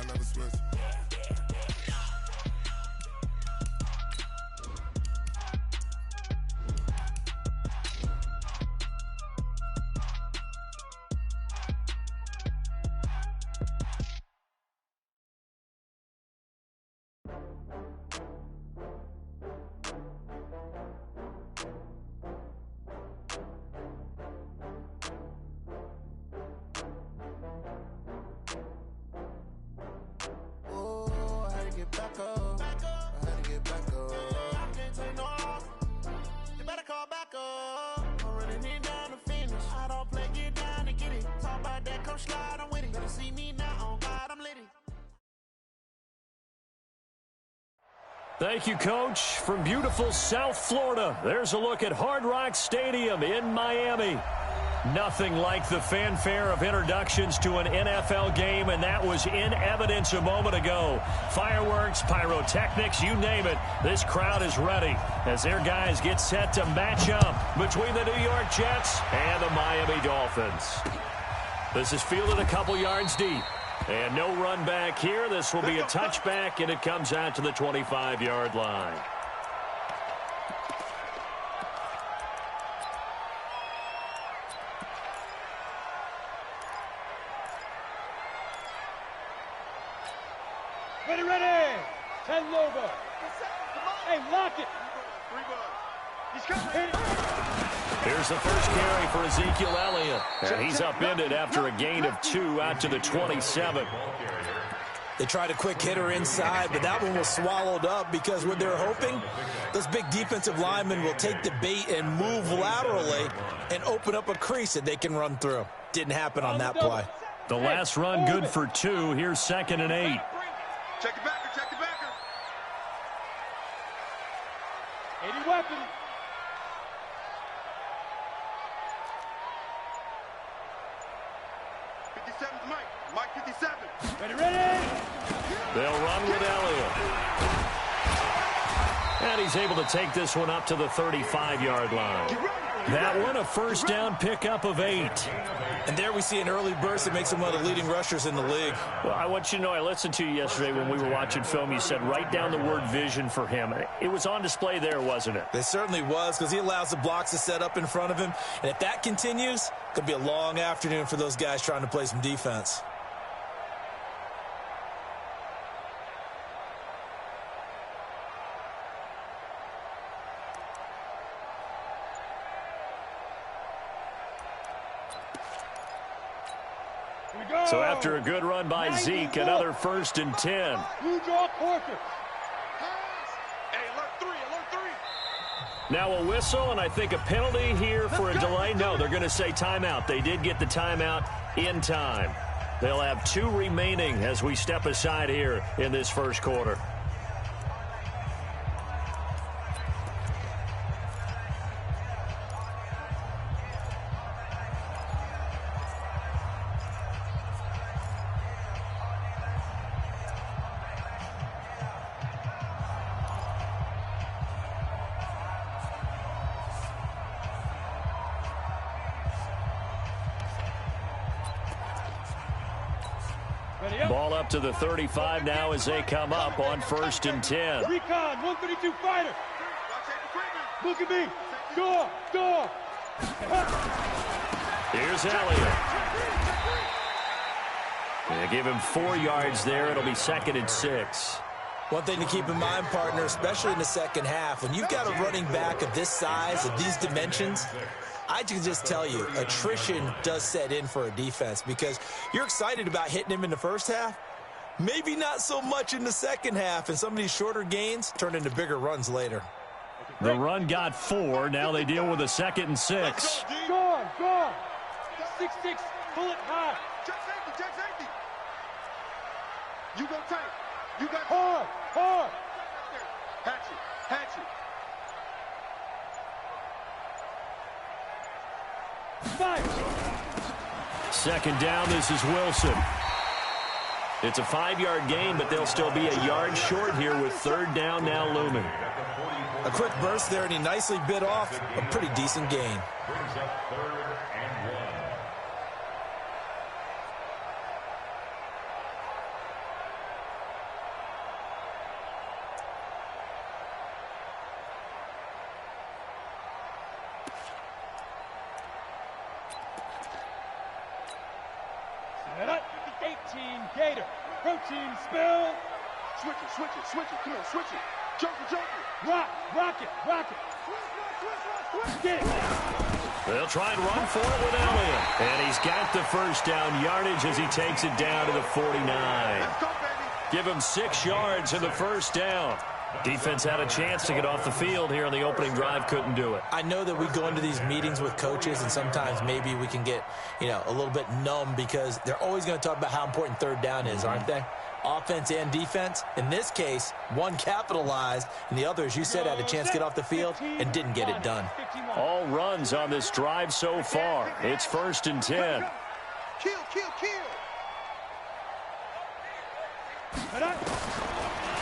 I never switch. Thank you, Coach. From beautiful South Florida, there's a look at Hard Rock Stadium in Miami. Nothing like the fanfare of introductions to an NFL game, and that was in evidence a moment ago. Fireworks, pyrotechnics, you name it. This crowd is ready as their guys get set to match up between the New York Jets and the Miami Dolphins. This is fielded a couple yards deep. And no run back here. This will be a touchback, and it comes out to the 25-yard line. Ready. 10 logo. Hey, lock it. He's coming. Here's the first carry for Ezekiel Elliott. And he's upended after a gain of 2 out to the 27. They tried a quick hitter inside, but that one was swallowed up because what they're hoping, those big defensive linemen will take the bait and move laterally and open up a crease that they can run through. Didn't happen on that play. The last run good for 2. Here's 2nd and 8. Check the backer, check the backer. 80 weapons. Mike 57. Ready. They'll run with Elliott. And he's able to take this one up to the 35-yard line. That one a first down pickup of 8. And there we see an early burst that makes him one of the leading rushers in the league. Well, I want you to know, I listened to you yesterday when we were watching film. You said write down the word vision for him. It was on display there, wasn't it? It certainly was, because he allows the blocks to set up in front of him. And if that continues, it could be a long afternoon for those guys trying to play some defense. So after a good run by Zeke, another 1st and 10. You draw quarter. Now a whistle, and I think a penalty here for a delay. No, they're going to say timeout. They did get the timeout in time. They'll have 2 remaining as we step aside here in this first quarter. Ball up to the 35 now as they come up on 1st and 10. Recon, 132 fighter. Look at me. Door. Here's Elliott. They give him 4 yards there. It'll be 2nd and 6. One thing to keep in mind, partner, especially in the second half, when you've got a running back of this size, of these dimensions, I can just tell you, attrition does set in for a defense because you're excited about hitting him in the first half. Maybe not so much in the second half, and some of these shorter gains turn into bigger runs later. The run got 4. Now they deal with a 2nd and 6. Gone. 6-6, pull it high. Check safety. You go tight. You got hard. Hatchet. Fire. 2nd down, this is Wilson. It's a 5-yard gain, but they'll still be a yard short here with 3rd down now looming. A quick burst there, and he nicely bit off a pretty decent gain. Protein Gator. Protein spill. Switch it, switch it, switch it. Come on, switch it. Jump it, jump it. Rock it. Get it. They'll try and run for it with Elliott. And he's got the first down yardage as he takes it down to the 49. Let's go, baby. Give him 6 yards in the first down. Defense had a chance to get off the field here on the opening drive, couldn't do it. I know that we go into these meetings with coaches, and sometimes maybe we can get, a little bit numb because they're always going to talk about how important third down is, aren't they? Offense and defense. In this case, one capitalized, and the other, as you said, had a chance to get off the field and didn't get it done. All runs on this drive so far. It's 1st and 10. Kill.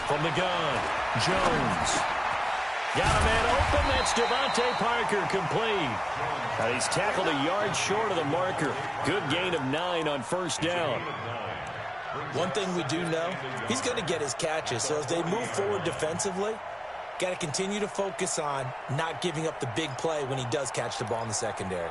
From the gun, Jones. Got a man open. That's Devontae Parker complete. And he's tackled a yard short of the marker. Good gain of 9 on first down. One thing we do know, he's going to get his catches. So as they move forward defensively, got to continue to focus on not giving up the big play when he does catch the ball in the secondary.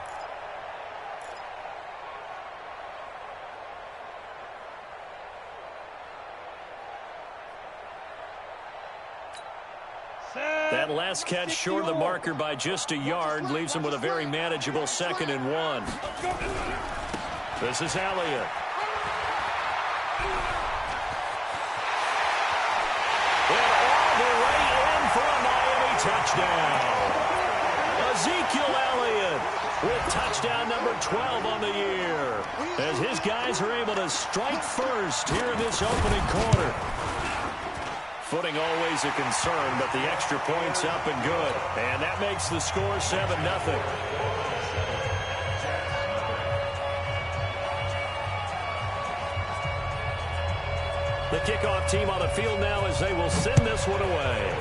That last catch short of the marker by just a yard leaves him with a very manageable 2nd and 1. This is Elliott. And all the way in for a Miami touchdown. Ezekiel Elliott with touchdown number 12 on the year, as his guys are able to strike first here in this opening quarter. Footing always a concern, but the extra point's up and good. And that makes the score 7-0. The kickoff team on the field now as they will send this one away.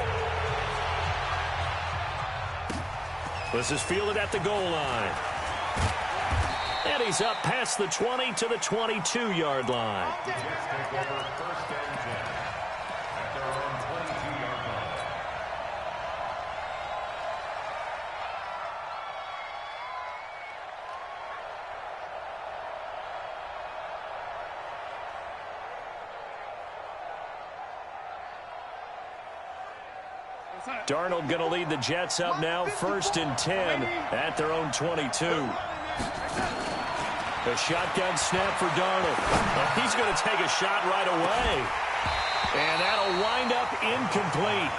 This is fielded at the goal line. And he's up past the 20 to the 22-yard line. Darnold going to lead the Jets up now, 1st and 10 at their own 22. The shotgun snap for Darnold. He's going to take a shot right away. And that'll wind up incomplete.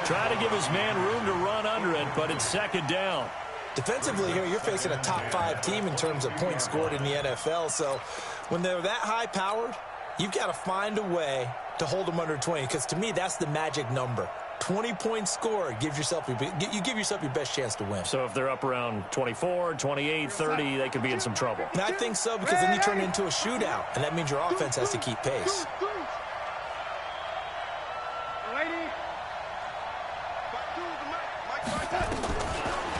Try to give his man room to run under it, but it's 2nd down. Defensively here, you're facing a top 5 team in terms of points scored in the NFL. So when they're that high-powered, you've got to find a way to hold them under 20, because to me, that's the magic number. 20 points scored, you give yourself your best chance to win. So if they're up around 24, 28, 30, they could be in some trouble. And I think so, because then you turn it into a shootout, and that means your offense has to keep pace.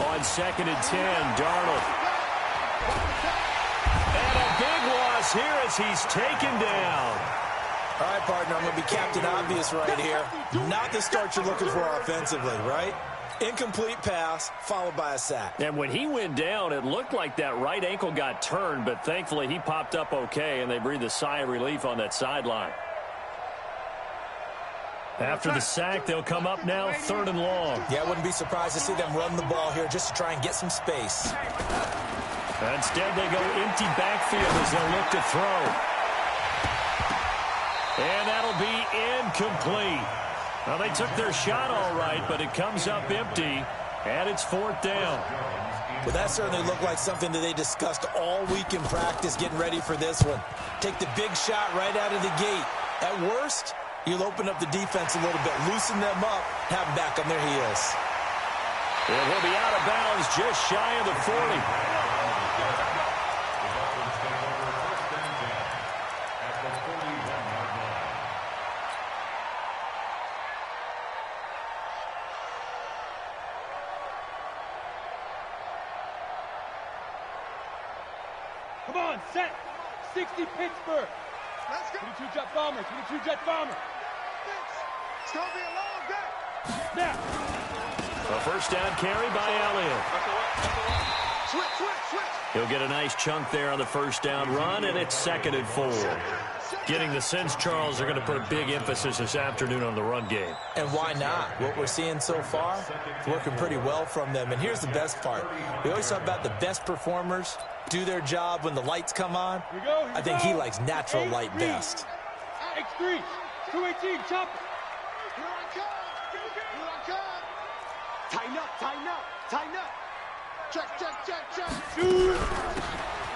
On 2nd and 10, Darnold. And a big loss here as he's taken down. All right, partner, I'm going to be Captain Obvious right here. Not the start you're looking for offensively, right? Incomplete pass, followed by a sack. And when he went down, it looked like that right ankle got turned, but thankfully he popped up okay, and they breathed a sigh of relief on that sideline. After the sack, they'll come up now 3rd and long. Yeah, I wouldn't be surprised to see them run the ball here just to try and get some space. Instead, they go empty backfield as they'll look to throw. And that'll be incomplete. Well, they took their shot all right, but it comes up empty, and it's 4th down. Well, that certainly looked like something that they discussed all week in practice getting ready for this one. Take the big shot right out of the gate. At worst, you'll open up the defense a little bit, loosen them up, have them back on their heels. It will be out of bounds just shy of the 40. Come on, set. 60 Pittsburgh. Let's go. 22 jet bomber. 22 jet bomber. It's going to be a long day. Now. A first down carry by Elliott. Switch. He'll get a nice chunk there on the first down run, and it's 2nd and 4. Getting the sense, Charles, they're going to put a big emphasis this afternoon on the run game. And why not? What we're seeing so far, it's working pretty well from them. And here's the best part. We always talk about the best performers do their job when the lights come on. I think he likes natural light best. X3, 218, chop. Here I come. Here I come. Tighten up, tighten up, tighten up. Check, check, check, check.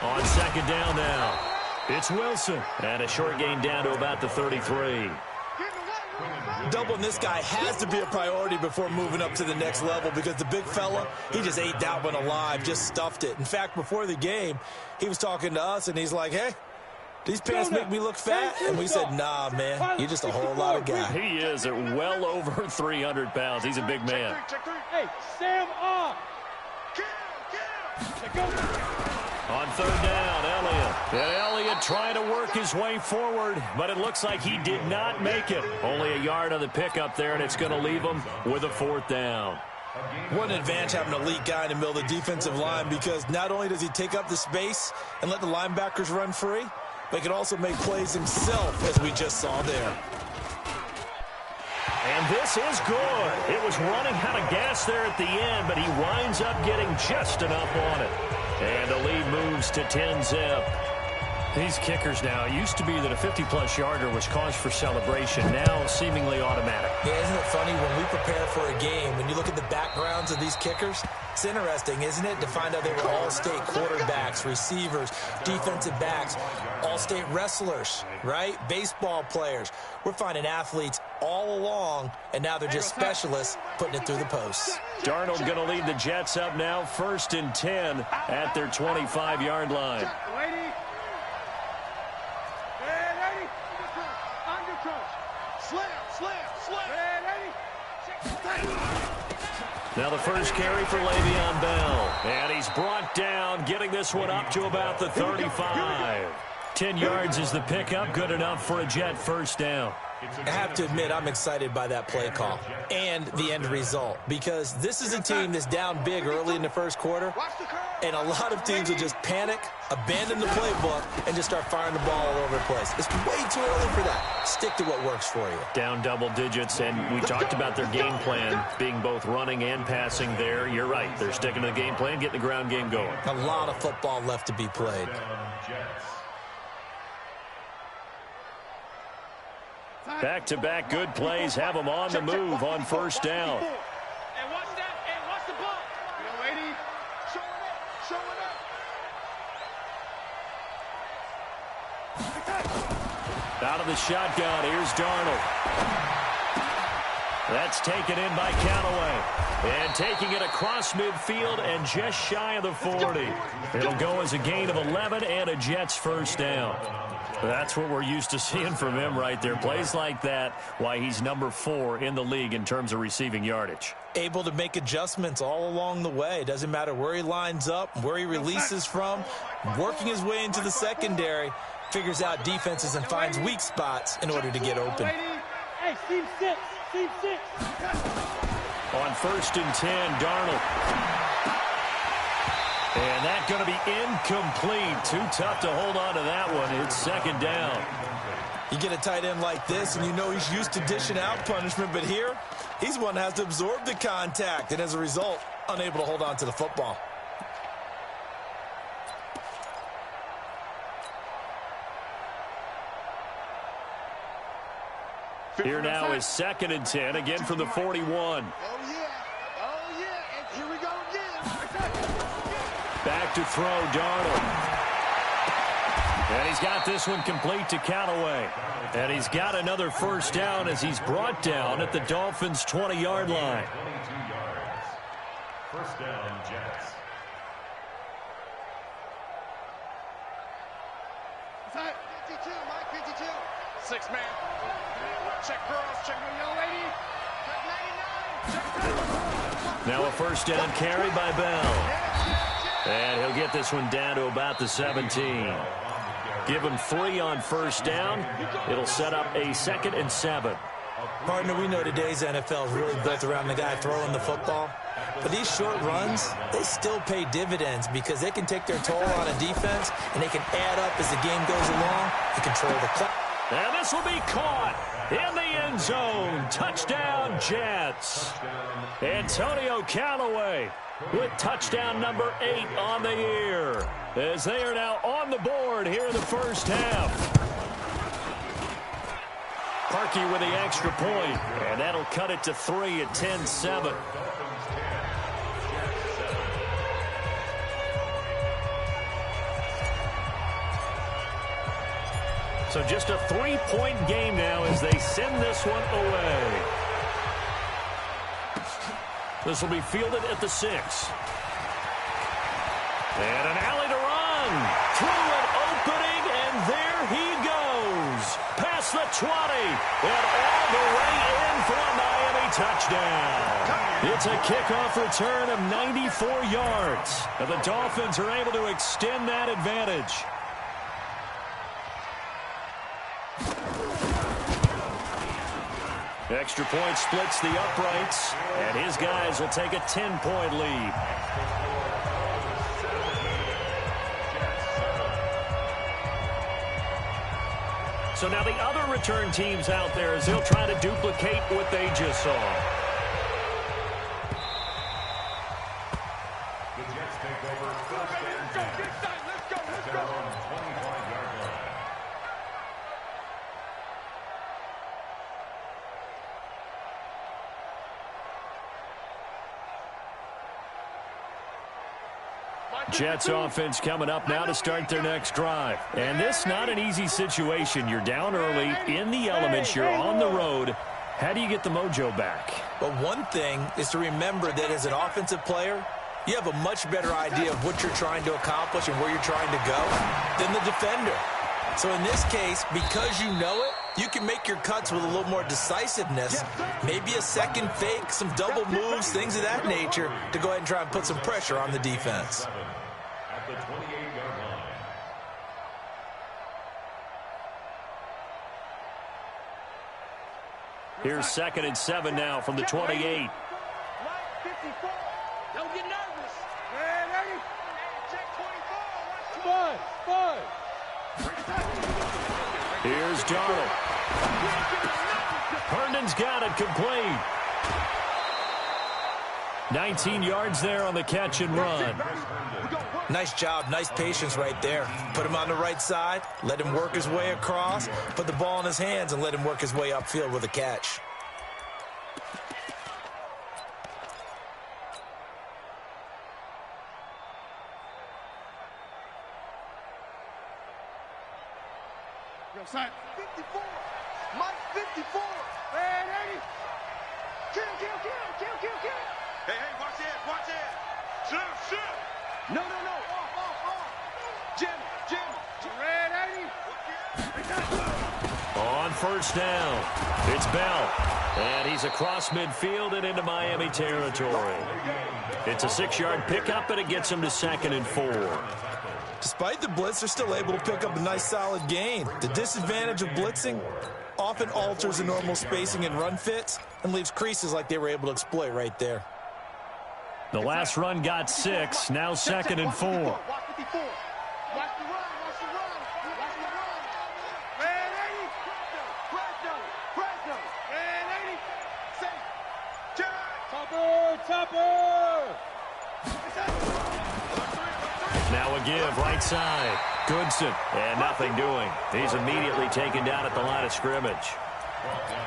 On 2nd down now, it's Wilson. And a short gain down to about the 33. Doubling this guy has to be a priority before moving up to the next level because the big fella, he just ate that one alive, just stuffed it. In fact, before the game, he was talking to us, and he's like, hey, these pants make me look fat? And we said, nah, man, you're just a whole lot of guy. He is at well over 300 pounds. He's a big man. Hey, Sam off. On 3rd down, Elliott. And Elliott trying to work his way forward, but it looks like he did not make it. Only a yard on the pickup there, and it's going to leave him with a 4th down. What an advantage having an elite guy in the middle of the defensive line because not only does he take up the space and let the linebackers run free, but he can also make plays himself, as we just saw there. And this is good. It was running out of gas there at the end, but he winds up getting just enough on it. And the lead moves to 10-zip. These kickers now, it used to be that a 50-plus yarder was cause for celebration. Now seemingly automatic. Yeah, isn't it funny when we prepare for a game, when you look at the backgrounds of these kickers, it's interesting, isn't it, to find out they were all-state quarterbacks, receivers, defensive backs, all-state wrestlers, right? Baseball players. We're finding athletes all along, and now they're just specialists putting it through the posts. Darnold going to lead the Jets up now, 1st and 10 at their 25-yard line. Now the first carry for Le'Veon Bell. And he's brought down, getting this one up to about the 35. 10 yards is the pickup, good enough for a Jet 1st down. I have to admit, I'm excited by that play call and the end result because this is a team that's down big early in the first quarter, and a lot of teams will just panic, abandon the playbook, and just start firing the ball all over the place. It's way too early for that. Stick to what works for you. Down double digits, and we talked about their game plan being both running and passing there. You're right. They're sticking to the game plan, getting the ground game going. A lot of football left to be played. Back-to-back good plays have them on the move on 1st down. And watch that, and watch the ball. Lady, show it up. Out of the shotgun, here's Darnold. That's taken in by Callaway. And taking it across midfield and just shy of the 40. It'll go as a gain of 11 and a Jets 1st down. That's what we're used to seeing from him right there. Plays like that, why he's number 4 in the league in terms of receiving yardage. Able to make adjustments all along the way. Doesn't matter where he lines up, where he releases from. Working his way into the secondary, figures out defenses and finds weak spots in order to get open. Hey, seam 6, seam 6. On 1st and 10, Darnold. And that's going to be incomplete. Too tough to hold on to that one. It's 2nd down. You get a tight end like this, and you know he's used to dishing out punishment, but here, he's one that has to absorb the contact, and as a result, unable to hold on to the football. Here now is 2nd and 10, again from the 41. And here we go again. Back to throw, Darnold. And he's got this one complete to Callaway. And he's got another 1st down as he's brought down at the Dolphins' 20-yard line. 1st down, Jets. Inside, 52, Mike, 52. 6-man. Check girls, check the young lady. Check 99. Now a 1st down carry by Bell. And he'll get this one down to about the 17. Give him 3 on 1st down. It'll set up a 2nd and 7. Partner, we know today's NFL is really built around the guy throwing the football. But these short runs, they still pay dividends because they can take their toll on a defense, and they can add up as the game goes along and control the clock. And this will be caught in the end zone. Touchdown, Jets. Antonio Callaway with touchdown number 8 on the year, as they are now on the board here in the first half. Parkey with the extra point, and that'll cut it to 3 at 10-7. So just a 3-point game now as they send this one away. This will be fielded at the 6. And an alley to run. Through an opening, and there he goes. Past the 20. And all the way in for a Miami touchdown. It's a kickoff return of 94 yards. And the Dolphins are able to extend that advantage. Extra point splits the uprights, and his guys will take a 10-point lead. So now the other return teams out there as they'll try to duplicate what they just saw. The Jets take over first and 10. Let's go. 25-yard line. Jets offense coming up now to start their next drive. And this not an easy situation. You're down early, in the elements, you're on the road. How do you get the mojo back? But one thing is to remember that as an offensive player, you have a much better idea of what you're trying to accomplish and where you're trying to go than the defender. So in this case, because you know it, you can make your cuts with a little more decisiveness, maybe a second fake, some double moves, things of that nature, to go ahead and try and put some pressure on the defense. At the 28-yard line. Here's 2nd and 7 now from the 28. Don't get nervous. Man, ready? Check 24. Fun. Here's Darnold. Herndon's got it complete. 19 yards there on the catch and run. Nice job, nice patience right there. Put him on the right side, let him work his way across, put the ball in his hands, and let him work his way upfield with a catch. Side 54. Mike 54. Man, 80. Kill. Hey, watch it. Shoot. No. Off. Jim. Red 80. On first down, it's Bell. And he's across midfield and into Miami territory. It's a 6-yard pickup, and it gets him to 2nd and 4. Despite the blitz, they're still able to pick up a nice solid gain. The disadvantage of blitzing often alters the normal spacing and run fits and leaves creases like they were able to exploit right there. The last run got 6, now 2nd and 4. Watch the run. Watch the run. Man, 80. Press no. Man, 80. Safe. Topper. Now a give right side. Goodson, and nothing doing. He's immediately taken down at the line of scrimmage.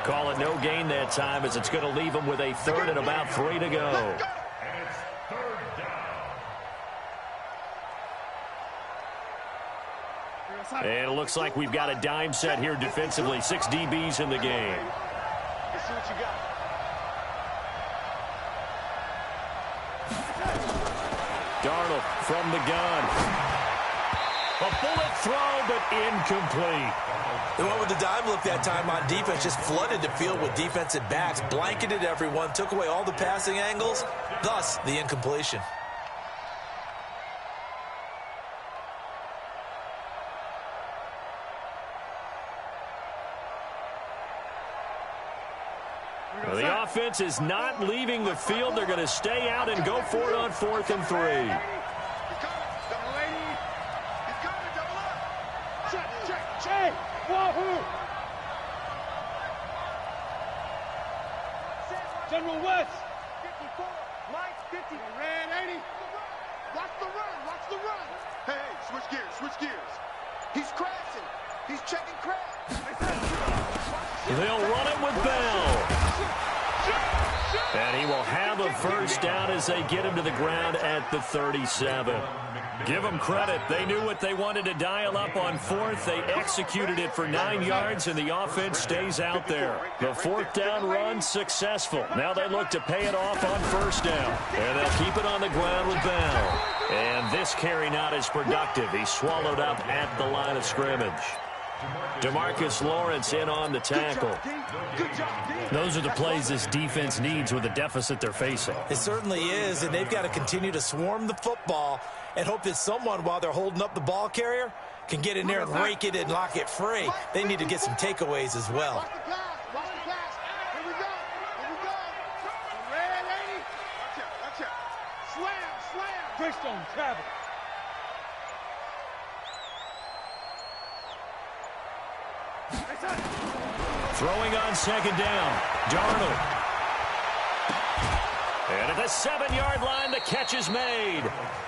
Call it no gain that time, as it's going to leave him with a 3rd and about 3 to go. And it's 3rd down. And it looks like we've got a dime set here defensively. 6 DBs in the game. Let's see what you got. Darnold from the gun. A bullet throw, but incomplete. They went with the dime look that time on defense, just flooded the field with defensive backs, blanketed everyone, took away all the passing angles, thus the incompletion. Well, the offense is not leaving the field. They're going to stay out and go for it on 4th and 3. Check. Wahoo. General West. 54. Mike, 50. Red 80. Watch the run. Watch the run. Hey, switch gears. Switch gears. He's crashing. He's checking crash. They'll run it with Bell. And he will have a first down as they get him to the ground at the 37. Give them credit. They knew what they wanted to dial up on 4th. They executed it for 9 yards, and the offense stays out there. The 4th down run successful. Now they look to pay it off on 1st down. And they'll keep it on the ground with Bell. And this carry not as productive. He's swallowed up at the line of scrimmage. DeMarcus Lawrence in on the tackle. Those are the plays this defense needs with the deficit they're facing. It certainly is, and they've got to continue to swarm the football and hope that someone, while they're holding up the ball carrier, can get in there and rake it and lock it free. They need to get some takeaways as well. Watch the pass. Here we go. Here we go. Red 80. Watch out. Slam. Greystone travel. Throwing on 2nd down. Darnold. And at the 7-yard line, the catch is made.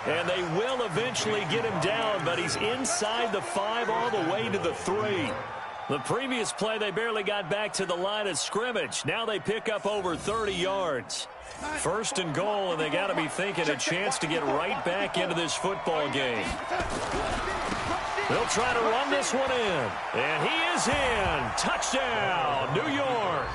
And they will eventually get him down, but he's inside the 5 all the way to the 3. The previous play, they barely got back to the line of scrimmage. Now they pick up over 30 yards. 1st and goal, and they got to be thinking a chance to get right back into this football game. They'll try to run this one in. And he is in. Touchdown, New York.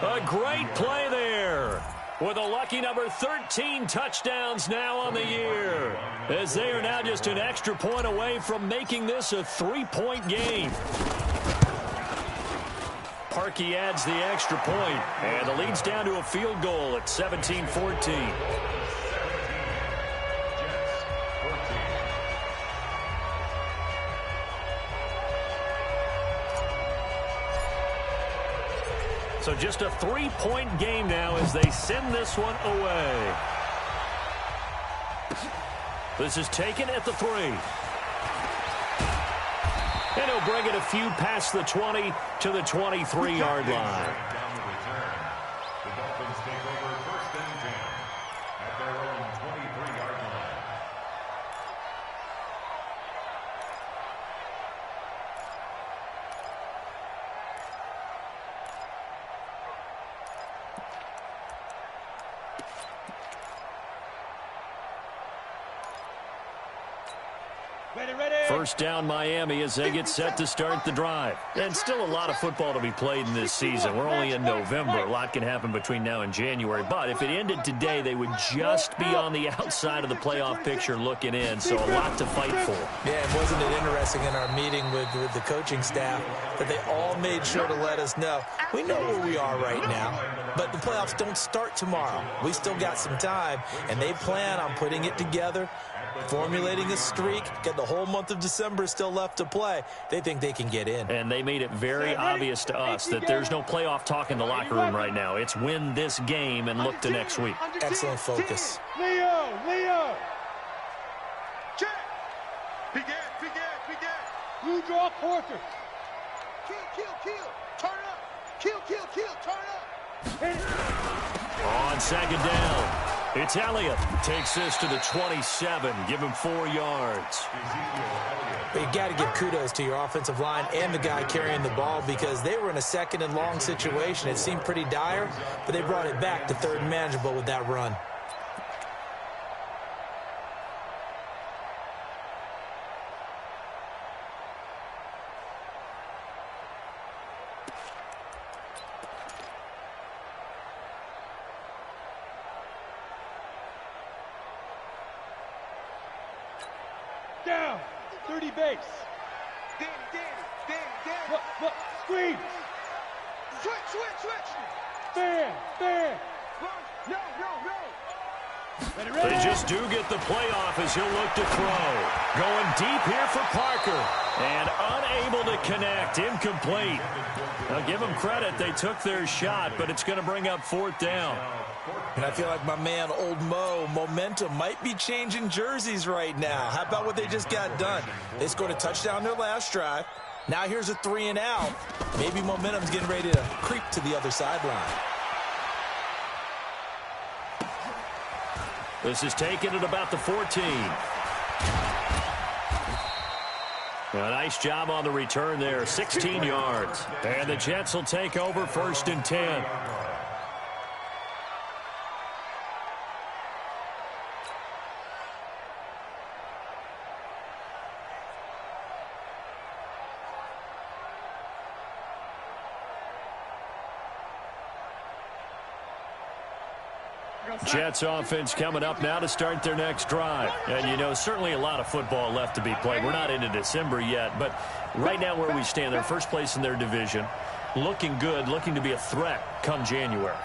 A great play there. With a lucky number 13 touchdowns now on the year. As they are now just an extra point away from making this a 3-point game. Parkey adds the extra point. And the lead's down to a field goal at 17-14. So just a 3-point game now as they send this one away. This is taken at the 3. And he'll bring it a few past the 20 to the 23-yard line. The Dolphins take over 1st and 10 at their own 23-yard line. Ready. 1st down Miami as they get set to start the drive. And still a lot of football to be played in this season. We're only in November. A lot can happen between now and January. But if it ended today, they would just be on the outside of the playoff picture looking in. So a lot to fight for. Yeah, and wasn't it interesting in our meeting with the coaching staff that they all made sure to let us know, we know where we are right now, but the playoffs don't start tomorrow. We still got some time, and they plan on putting it together, formulating a streak, get the whole month of December still left to play. They think they can get in. And they made it very obvious to us that there's no playoff talk in the locker room right now. It's win this game and look to next week. Excellent focus. Leo. Check. Begin. You draw quarter. Kill. Turn up. Kill. Turn up. On 2nd down. It's Elliott. Takes this to the 27. Give him 4 yards. But you got to give kudos to your offensive line and the guy carrying the ball because they were in a 2nd and long situation. It seemed pretty dire, but they brought it back to 3rd and manageable with that run. Down. 30 base. Danny. What? Screen. Switch. Fan. No. Ready. They just do get the playoff as he'll look to throw. Going deep here for Parker. And unable to connect. Incomplete. Now, give them credit. They took their shot, but it's going to bring up 4th down. And I feel like my man, Old Mo, momentum might be changing jerseys right now. How about what they just got done? They scored a touchdown their last drive. Now here's a 3 and out. Maybe momentum's getting ready to creep to the other sideline. This is taken at about the 14. A nice job on the return there, 16 yards. And the Jets will take over 1st and 10. Jets offense coming up now to start their next drive. And, you know, certainly a lot of football left to be played. We're not into December yet, but right now where we stand, they're first place in their division, looking good, looking to be a threat come January.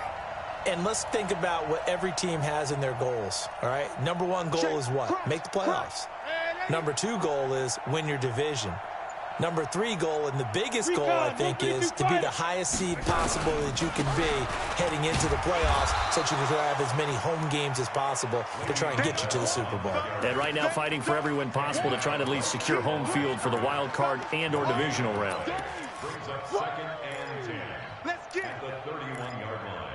And let's think about what every team has in their goals, all right? Number 1 goal is what? Make the playoffs. Number 2 goal is win your division. Number 3 goal, and the biggest goal, I think, is to be the highest seed possible that you can be heading into the playoffs so that you can have as many home games as possible to try and get you to the Super Bowl. And right now fighting for every win possible to try and at least secure home field for the wild card and or divisional round. Brings up 2nd and 10. Let's get at the 31-yard line.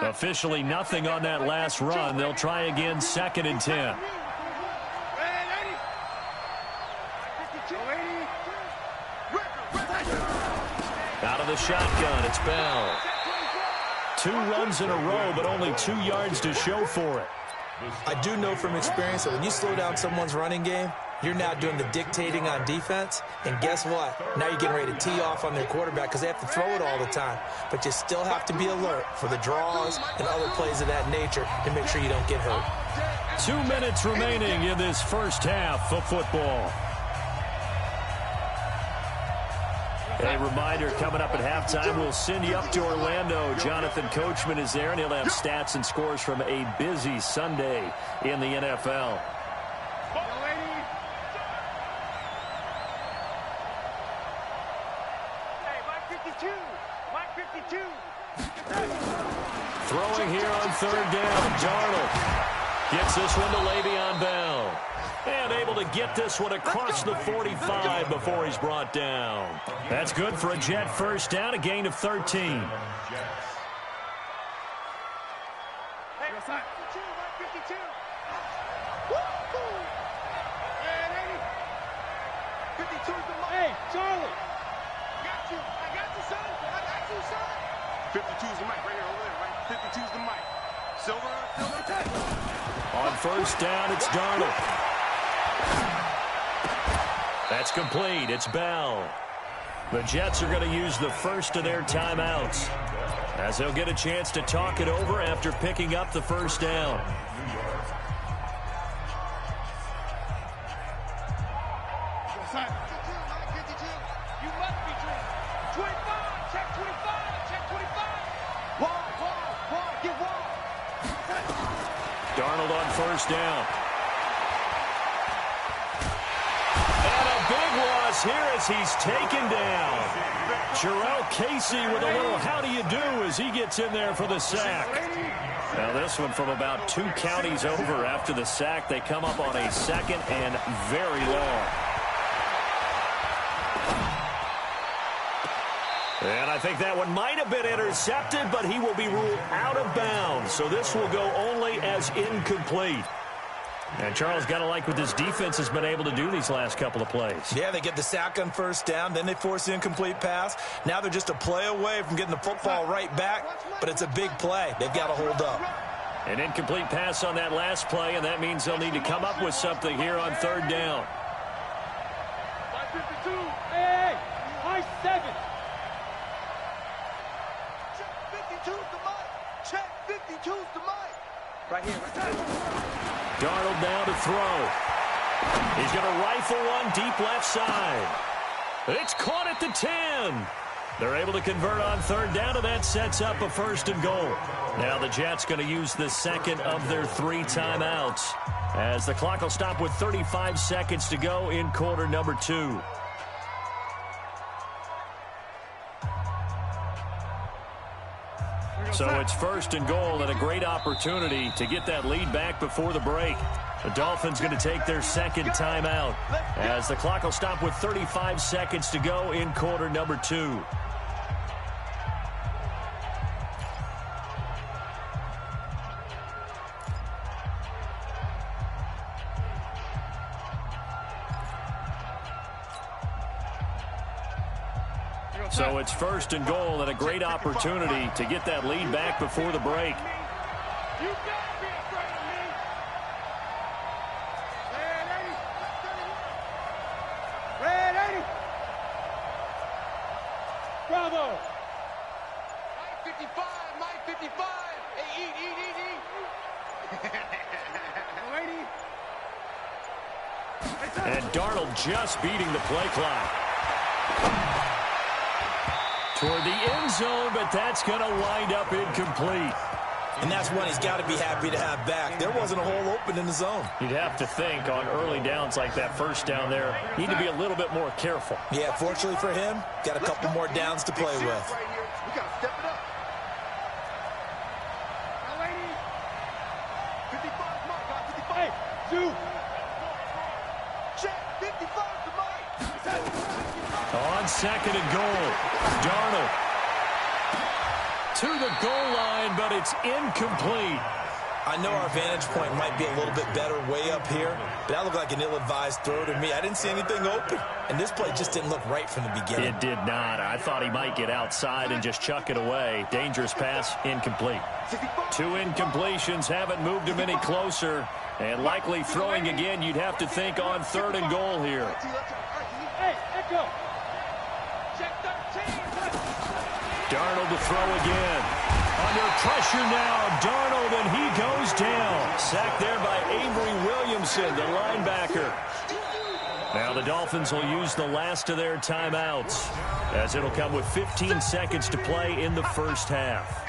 Officially nothing on that last run. They'll try again 2nd and 10. Out of the shotgun, it's Bell. 2 runs in a row, but only 2 yards to show for it. I do know from experience that when you slow down someone's running game, you're now doing the dictating on defense. And guess what? Now you're getting ready to tee off on their quarterback because they have to throw it all the time. But you still have to be alert for the draws and other plays of that nature to make sure you don't get hurt. 2 minutes remaining in this first half of football. A reminder, coming up at halftime, we'll send you up to Orlando. Jonathan Coachman is there, and he'll have stats and scores from a busy Sunday in the NFL. Throwing here on 3rd down, Darnold gets this one to Le'Veon Bell. And able to get this one across the 45 before he's brought down. That's good for a Jet first down, a gain of 13. Hey, Charlie. I got you, son. 52's the mic right here, over there, right? 52's the mic. Silver tech. On 1st down, it's Darnold. That's complete. It's Bell. The Jets are going to use the first of their timeouts as they'll get a chance to talk it over after picking up the 1st down. You must be dreaming. 25, check 25, check 25. Wide, get wide. Darnold on 1st down. And a big loss here as he's taken down. Jarrell Casey with a little how do you do as he gets in there for the sack. Now this one from about 2 counties over after the sack. They come up on a 2nd and very long. And I think that one might have been intercepted, but he will be ruled out of bounds. So this will go only as incomplete. And Charles got to like what this defense has been able to do these last couple of plays. Yeah, they get the sack on 1st down, then they force the incomplete pass. Now they're just a play away from getting the football right back, but it's a big play. They've got to hold up. An incomplete pass on that last play, and that means they'll need to come up with something here on 3rd down. 52. Hey, high 7. Check 52's the mic. Check 52's the mic. Right here. Darnold now to throw. He's going to rifle one deep left side. It's caught at the 10. They're able to convert on third down, and that sets up a 1st and goal. Now the Jets going to use the second of their 3 timeouts, as the clock will stop with 35 seconds to go in quarter number 2. So it's 1st and goal, and a great opportunity to get that lead back before the break. The Dolphins going to take their second timeout, as the clock will stop with 35 seconds to go in quarter number 2. So it's 1st and goal, and a great opportunity to get that lead back before the break. You gotta be afraid of me. Red 80. Bravo. Mike 55, Mike 55. Hey, eat. And Darnold just beating the play clock. Toward the end zone, but that's going to wind up incomplete. And that's one he's got to be happy to have back. There wasn't a hole open in the zone. You'd have to think on early downs like that first down there, you need to be a little bit more careful. Yeah, fortunately for him, got a couple more downs to play with. We got to step it up. 55, Mike, 55. Hey, Zoo. Check, 55 to Mike. On 2nd and goal, Darnold to the goal line, but it's incomplete. I know our vantage point might be a little bit better way up here, but that looked like an ill-advised throw to me. I didn't see anything open, and this play just didn't look right from the beginning. It did not. I thought he might get outside and just chuck it away. Dangerous pass, incomplete. 2 incompletions haven't moved him any closer, and likely throwing again, you'd have to think on 3rd and goal here. Hey, Echo. Check 13. Darnold to throw again. Under pressure now, Darnold, and he goes down. Sacked there by Avery Williamson, the linebacker. Now the Dolphins will use the last of their timeouts, as it'll come with 15 seconds to play in the first half.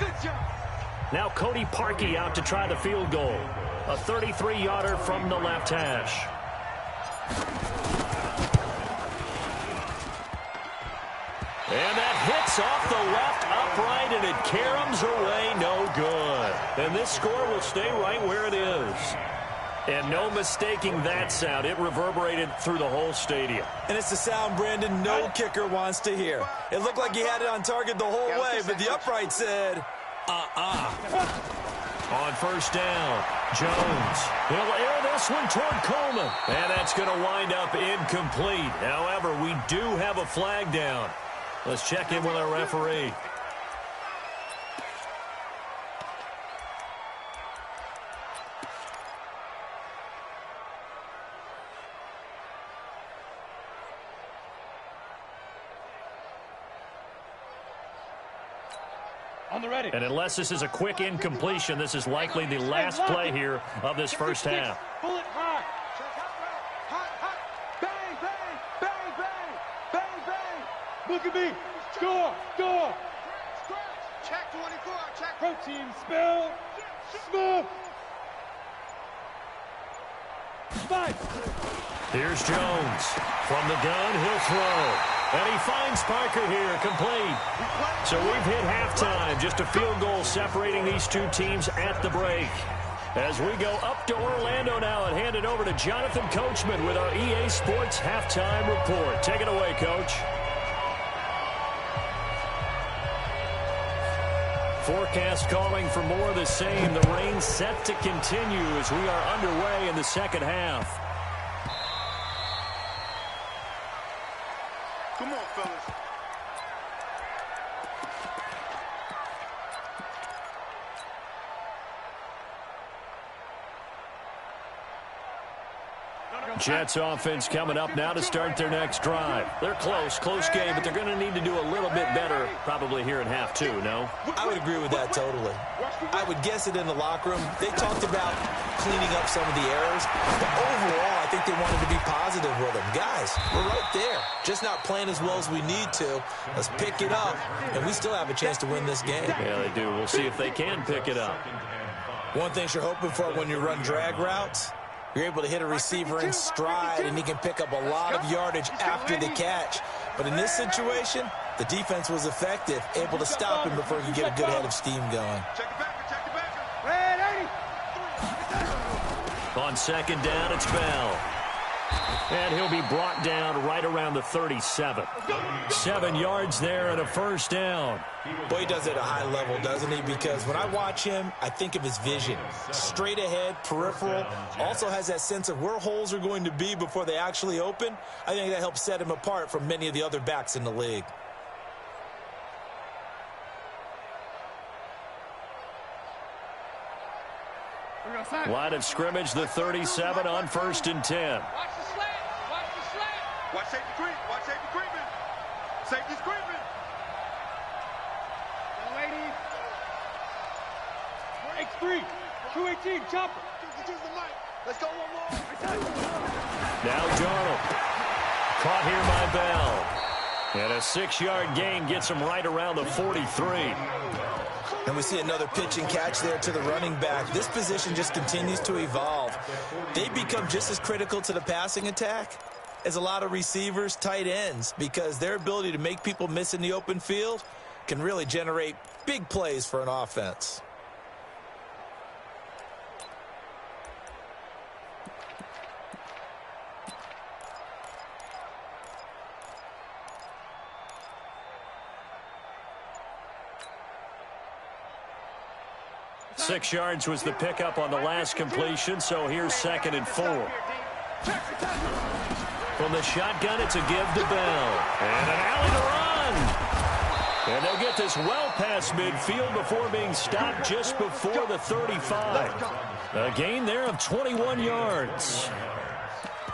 Now Cody Parkey out to try the field goal. A 33-yarder from the left hash. And that hits off the left upright, and it caroms away, no good. And this score will stay right where it is. And no mistaking that sound. It reverberated through the whole stadium. And it's the sound, Brandon, no kicker wants to hear. It looked like he had it on target the whole way, but the upright said, On 1st down, Jones. He'll air this one toward Coleman. And that's going to wind up incomplete. However, we do have a flag down. Let's check in with our referee. On the ready. And unless this is a quick incompletion, this is likely the last play here of this first half. Bullet high. Bang, bang, bang, bang, bang, bang. Look at me. Score. Score. Check 24, check. Protein spill. Smooth. 5. Here's Jones. From the gun, he'll throw. And he finds Parker here, complete. So we've hit halftime. Just a field goal separating these two teams at the break. As we go up to Orlando now and hand it over to Jonathan Coachman with our EA Sports Halftime Report. Take it away, Coach. Forecast calling for more of the same. The rain set to continue as we are underway in the second half. Come on, fellas. Jets offense coming up now to start their next drive. They're close game, but they're going to need to do a little bit better probably here in half two, no? I would agree with that totally. I would guess it in the locker room. They talked about cleaning up some of the errors, but overall I think they wanted to be positive. positive with them. Guys, we're right there. Just not playing as well as we need to. Let's pick it up, and we still have a chance to win this game. Yeah, they do. We'll see if they can pick it up. One thing you're hoping for when you run drag routes, you're able to hit a receiver in stride, and he can pick up a lot of yardage after the catch. But in this situation, the defense was effective, able to stop him before he could get a good head of steam going. On second down, it's Bell. And he'll be brought down right around the 37. 7 yards there and a first down. Boy, he does it at a high level, doesn't he? Because when I watch him, I think of his vision. Straight ahead, peripheral. Also has that sense of where holes are going to be before they actually open. I think that helps set him apart from many of the other backs in the league. Line of scrimmage, the 37 on 1st and 10. Watch the slant. Watch the slant. Watch safety creep. Watch safety creeping. Safety's creeping. Young lady. X3. 218. Chopper. Let's go one more. Now Darnold. Caught here by Bell. And a 6-yard gain gets him right around the 43. And we see another pitch and catch there to the running back. This position just continues to evolve. They become just as critical to the passing attack as a lot of receivers, tight ends, because their ability to make people miss in the open field can really generate big plays for an offense. Six yards was the pickup on the last completion, so here's 2nd and 4. From the shotgun, it's a give to Bell. And an alley to run. And they'll get this well past midfield before being stopped just before the 35. A gain there of 21 yards.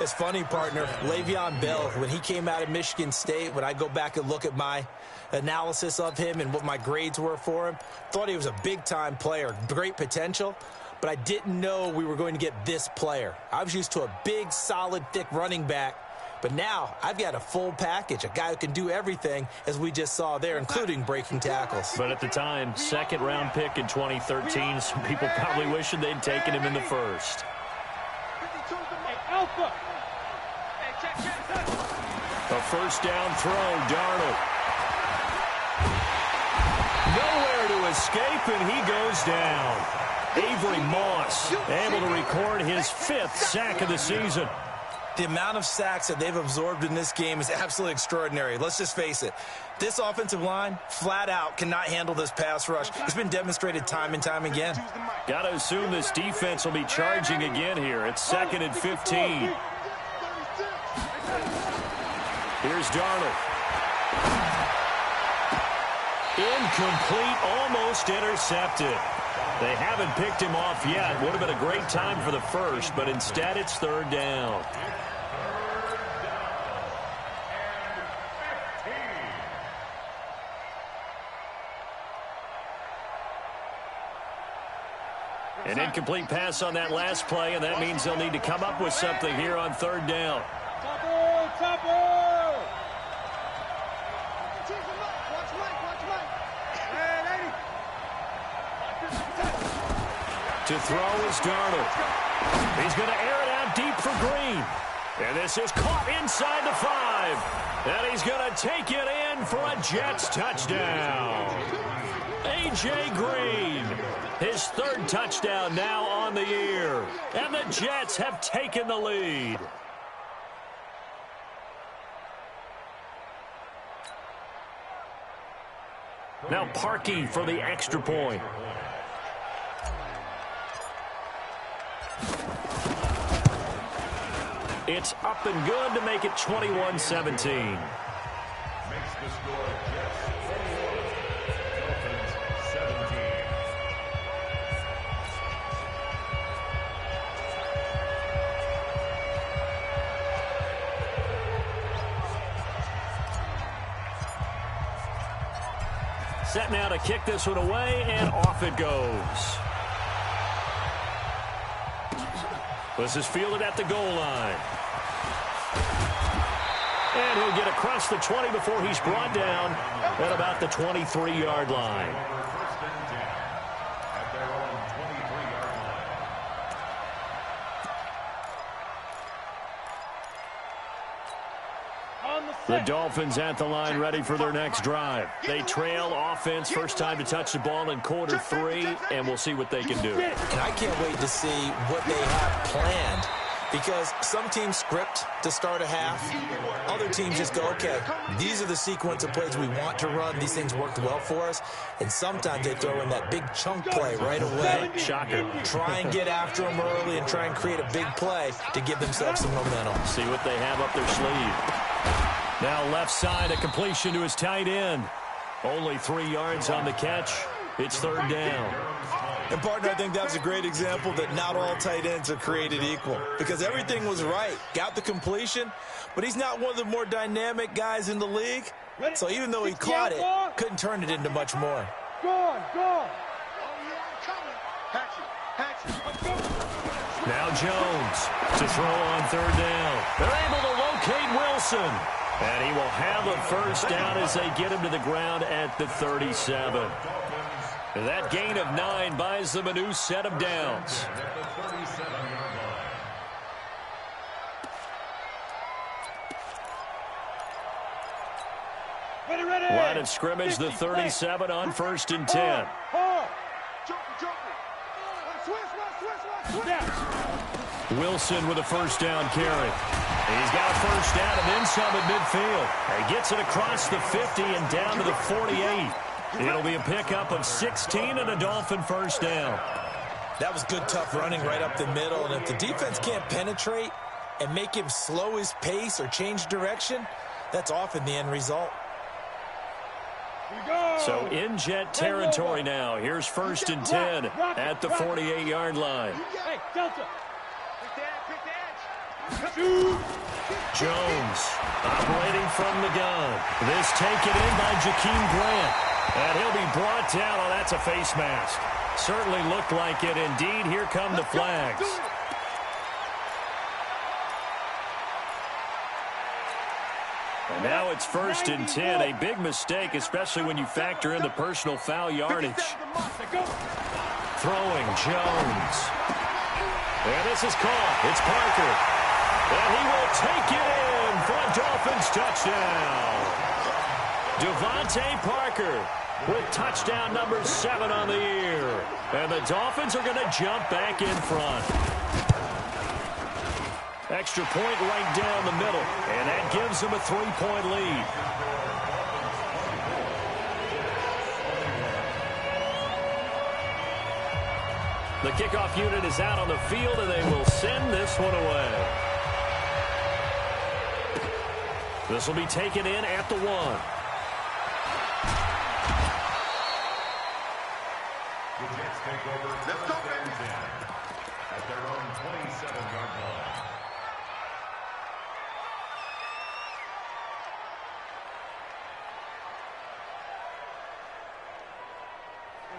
It's funny, partner. Le'Veon Bell, when he came out of Michigan State, when I go back and look at my analysis of him and what my grades were for him, thought he was a big-time player, great potential, but I didn't know we were going to get this player. I was used to a big, solid, thick running back, but now I've got a full package, a guy who can do everything, as we just saw there, including breaking tackles. But at the time, 2nd-round pick in 2013, some people probably wishing they'd taken him in the 1st. Alpha. A first down throw, Darnold. Nowhere to escape, and he goes down. Avery Moss able to record his 5th sack of the season. The amount of sacks that they've absorbed in this game is absolutely extraordinary. Let's just face it. This offensive line, flat out, cannot handle this pass rush. It's been demonstrated time and time again. Got to assume this defense will be charging again here. It's 2nd and 15. Here's Darnold. Incomplete, almost intercepted. They haven't picked him off yet. Would have been a great time for the first, but instead it's 3rd down. An incomplete pass on that last play, and that means they'll need to come up with something here on 3rd down. To throw is Darnold. He's going to air it out deep for Green. And this is caught inside the 5. And he's going to take it in for a Jets touchdown. A.J. Green, his 3rd touchdown now on the year. And the Jets have taken the lead. Now Parkey for the extra point. It's up and good to make it 21-17. Makes the score Jets 41, Dolphins 17. Set now to kick this one away, and off it goes. This is fielded at the goal line. get across the 20 before he's brought down at about the 23-yard line. First and 10 at their own 23-yard line. The Dolphins at the line ready for their next drive. They trail offense, first time to touch the ball in quarter 3, and we'll see what they can do. And I can't wait to see what they have planned, because some teams script to start a half. Other teams just go, okay, these are the sequence of plays we want to run. These things worked well for us. And sometimes they throw in that big chunk play right away. Shocker. Try and get after them early and try and create a big play to give themselves some momentum. See what they have up their sleeve. Now left side, a completion to his tight end. Only 3 yards on the catch. It's third down. And, partner, I think that was a great example that not all tight ends are created equal, because everything was right. Got the completion, but he's not one of the more dynamic guys in the league. So even though he caught it, couldn't turn it into much more. Go. Now Jones to throw on third down. They're able to locate Wilson. And he will have a first down as they get him to the ground at the 37. That gain of 9 buys them a new set of downs. Ready. Line of scrimmage, the 37 on first and 10. Wilson with a first down carry. He's got a first down and then some at midfield. He gets it across the 50 and down to the 48. It'll be a pickup of 16 and a Dolphin first down. That was good, tough running right up the middle. And if the defense can't penetrate and make him slow his pace or change direction, that's often the end result. So in jet territory now. Here's first and 10 at the 48-yard line. Hey, Delta. Jones operating from the gun. This taken in by Jakeem Grant. And he'll be brought down. Oh, that's a face mask. Certainly looked like it. Indeed, here come the flags. And now it's first and 10. A big mistake, especially when you factor in the personal foul yardage. Throwing Jones. And this is caught. It's Parker. And he will take it in for a Dolphins touchdown. Devontae Parker with touchdown number 7 on the year. And the Dolphins are going to jump back in front. Extra point right down the middle. And that gives them a 3-point lead. The kickoff unit is out on the field, and they will send this one away. This will be taken in at the 1. The Jets take over first and 10 at their own 27-yard line.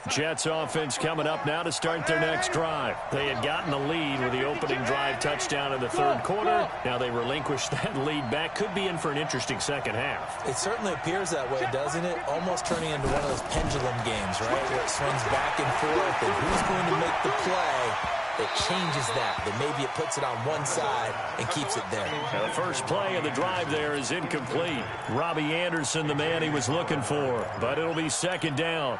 Jets offense coming up now to start their next drive. They had gotten the lead with the opening drive touchdown in the third quarter. Now they relinquish that lead back. Could be in for an interesting second half. It certainly appears that way, doesn't it? Almost turning into one of those pendulum games, right? Where it swings back and forth, and who's going to make the play that changes that maybe it puts it on one side and keeps it there. Now the first play of the drive there is incomplete. Robbie Anderson, the man he was looking for, but it'll be second down.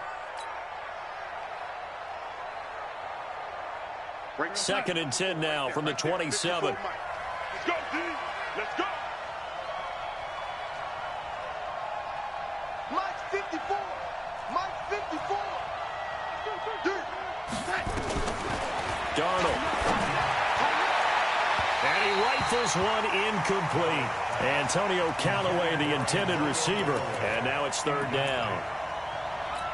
Second and 10 now from the 27. Let's go, D. Let's go. Mike 54. Mike 54. Darnold. And he rifles one incomplete. Antonio Callaway, the intended receiver. And now it's third down.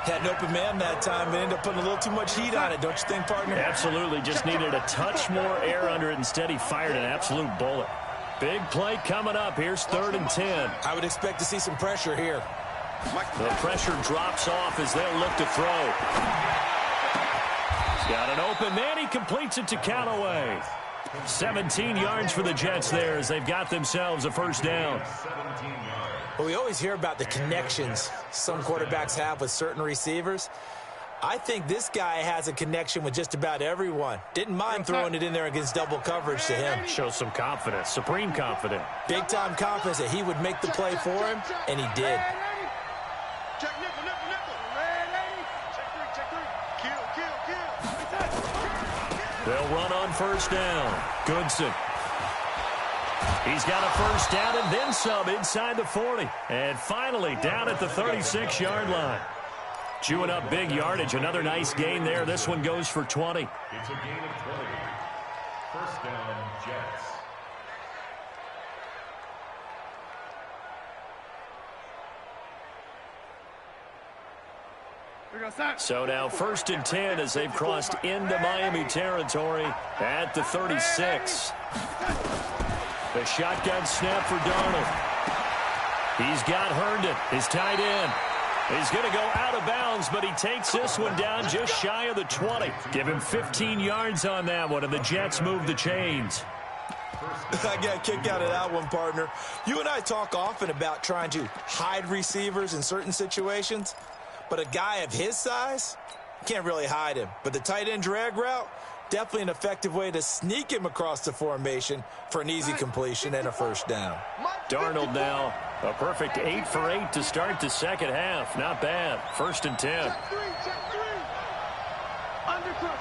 Had an open man that time, but ended up putting a little too much heat on it, don't you think, partner? Absolutely. Just needed a touch more air under it. Instead, he fired an absolute bullet. Big play coming up. Here's third and 10. I would expect to see some pressure here. The pressure drops off as they'll look to throw. He's got an open man. He completes it to Callaway. 17 yards for the Jets there as they've got themselves a first down. 17 yards. Well, we always hear about the connections some quarterbacks have with certain receivers. I think this guy has a connection with just about everyone. Didn't mind throwing it in there against double coverage to him. Shows some confidence, supreme confidence. Big-time confidence that he would make the play for him, and he did. Check nickel, nickel, nickel. Check three. Kill. They'll run on first down. Goodson. He's got a first down and then some inside the 40. And finally down at the 36-yard line. Chewing up big yardage. Another nice gain there. This one goes for 20. It's a gain of 20. First down, Jets. So now 1st and 10 as they've crossed into Miami territory at the 36. The shotgun snap for Darnold. He's got Herndon, his tight end. He's going to go out of bounds, but he takes this one down just shy of the 20. Give him 15 yards on that one, and the Jets move the chains. I got a kick out of that one, partner. You and I talk often about trying to hide receivers in certain situations, but a guy of his size, can't really hide him. But the tight end drag route, definitely an effective way to sneak him across the formation for an easy completion and a first down. Darnold now, a perfect 8 for 8 to start the second half. Not bad. 1st and 10. Check three. Undercut.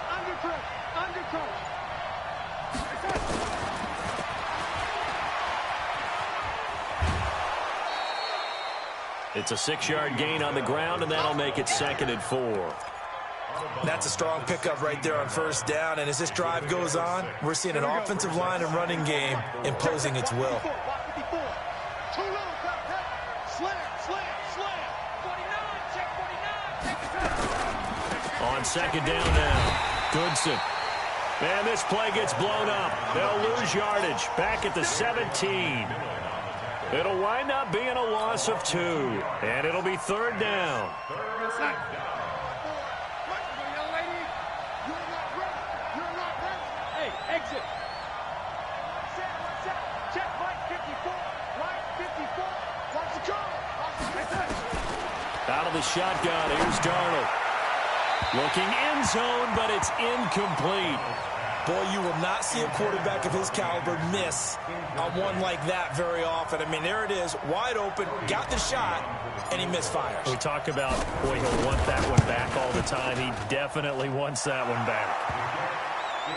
It's a 6-yard gain on the ground, and that'll make it 2nd and 4. That's a strong pickup right there on first down, and as this drive goes on, we're seeing an offensive line and running game imposing its will. Too low. Slam. 49. On 2nd down now, Goodson. And this play gets blown up. They'll lose yardage back at the 17. It'll wind up being a loss of 2, and it'll be 3rd down. Exit. Check right 54. Right 54. Watch the call. Out of the shotgun, here's Darnold. Looking end zone, but it's incomplete. Boy, you will not see a quarterback of his caliber miss on one like that very often. I mean, there it is, wide open, got the shot, and he misfires. We talk about, boy, he'll want that one back all the time. He definitely wants that one back.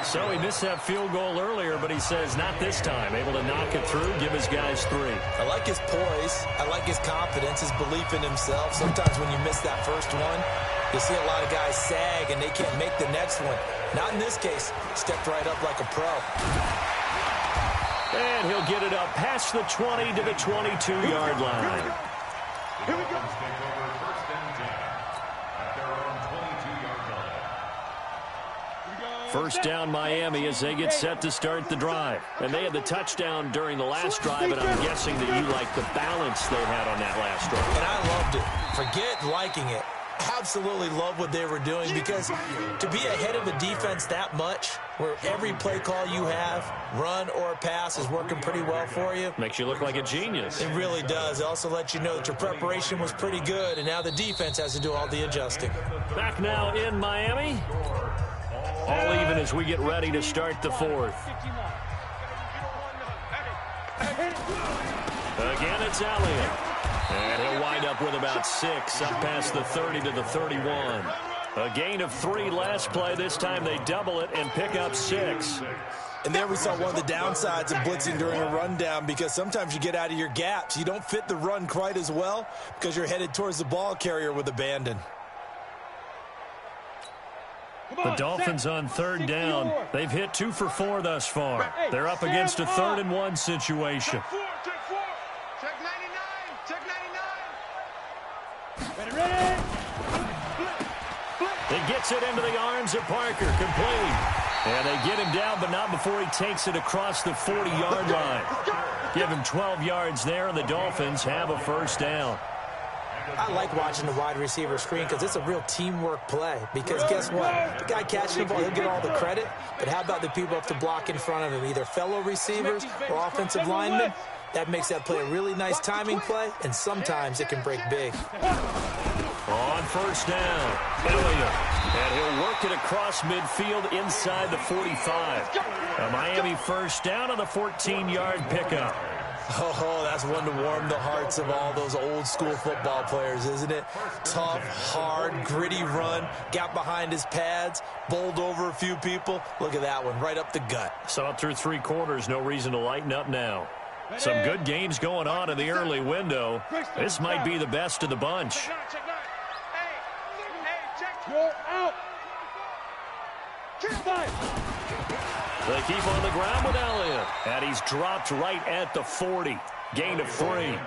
So he missed that field goal earlier, but he says not this time. Able to knock it through, give his guys 3. I like his poise. I like his confidence, his belief in himself. Sometimes when you miss that first one, you see a lot of guys sag and they can't make the next one. Not in this case. Stepped right up like a pro. And he'll get it up past the 20 to the 22-yard line. Here we go. Take over 1st and 10 at their own 22-yard line. First down Miami as they get set to start the drive. And they had the touchdown during the last drive, and I'm guessing that you like the balance they had on that last drive. And I loved it. Forget liking it. Absolutely love what they were doing, because to be ahead of a defense that much, where every play call you have, run or pass, is working pretty well for you. Makes you look like a genius. It really does. It also lets you know that your preparation was pretty good, and now the defense has to do all the adjusting. Back now in Miami. All even as we get ready to start the 4th. Again, it's Elliott. And he'll wind up with about 6 up past the 30 to the 31. A gain of 3 last play. This time they double it and pick up 6. And there we saw one of the downsides of blitzing during a rundown, because sometimes you get out of your gaps. You don't fit the run quite as well because you're headed towards the ball carrier with abandon. The Dolphins on 3rd down. They've hit 2 for 4 thus far. They're up against a 3rd and 1 situation. Check 4. Check 99. Ready. He gets it into the arms of Parker. Complete. And they get him down, but not before he takes it across the 40-yard line. Give him 12 yards there, and the Dolphins have a first down. I like watching the wide receiver screen because it's a real teamwork play. Because guess what? The guy catching the ball, he'll get all the credit. But how about the people up to block in front of him, either fellow receivers or offensive linemen? That makes that play a really nice timing play, and sometimes it can break big. On first down, Elliott. And he'll work it across midfield inside the 45. A Miami first down on the 14-yard pickup. Oh, that's one to warm the hearts of all those old school football players, isn't it? Tough, hard, gritty run, got behind his pads, bowled over a few people. Look at that one, right up the gut. Saw it through 3 quarters, no reason to lighten up now. Some good games going on in the early window. This might be the best of the bunch. You're out. They keep on the ground with Elliott. And he's dropped right at the 40. Gain of 3.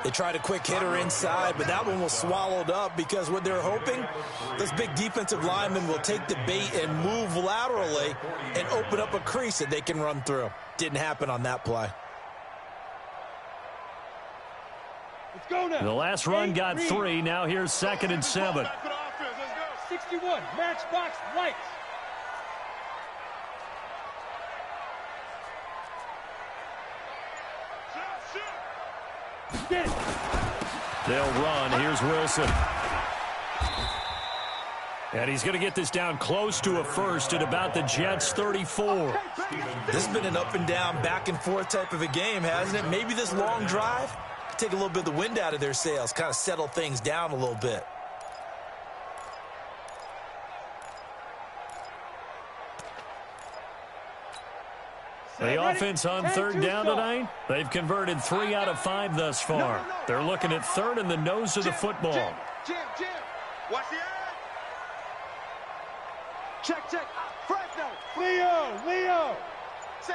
They tried a quick hitter inside, but that one was swallowed up because what they're hoping, this big defensive lineman will take the bait and move laterally and open up a crease that they can run through. Didn't happen on that play. Let's go now. The last run got 3. Now here's 2nd and 7. 61, matchbox lights. Get it. They'll run. Here's Wilson. And he's going to get this down close to a first at about the Jets' 34. This has been an up and down, back and forth type of a game, hasn't it? Maybe this long drive, take a little bit of the wind out of their sails, kind of settle things down a little bit. The offense on 3rd down tonight, they've converted 3 out of 5 thus far. They're looking at 3rd in the nose of the football. Jim. Watch the eye. Check. Fresno. Leo. Say.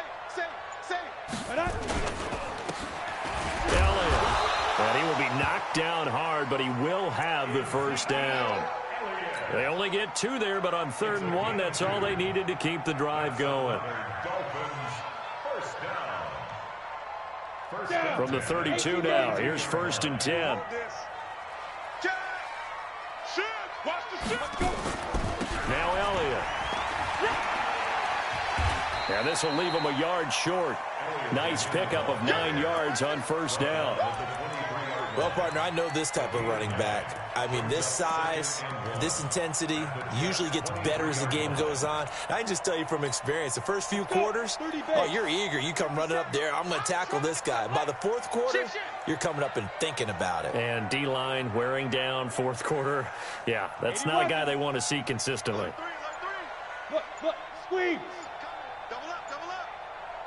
Elliott. And he will be knocked down hard, but he will have the first down. They only get 2 there, but on 3rd and 1, that's all they needed to keep the drive going. From the 32 now, here's 1st and 10. Now Elliott. And this will leave him a yard short. Nice pickup of 9 yards on 1st down. Well, partner, I know this type of running back. I mean, this size, this intensity usually gets better as the game goes on. I can just tell you from experience, the first few quarters, oh, you're eager. You come running up there, I'm going to tackle this guy. By the 4th quarter, you're coming up and thinking about it. And D-line wearing down 4th quarter. Yeah, that's not a guy they want to see consistently. Look, squeeze. Double up.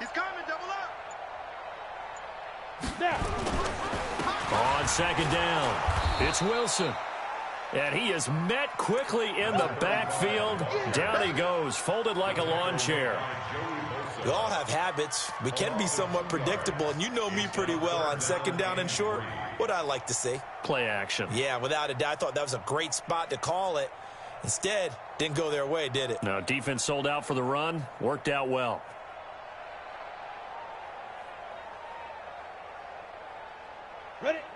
He's coming, double up. Now. On 2nd down, it's Wilson. And he is met quickly in the backfield. Down he goes, folded like a lawn chair. We all have habits. We can be somewhat predictable, and you know me pretty well on 2nd down and short. What I like to see. Play action. Yeah, without a doubt, I thought that was a great spot to call it. Instead, didn't go their way, did it? No, defense sold out for the run. Worked out well.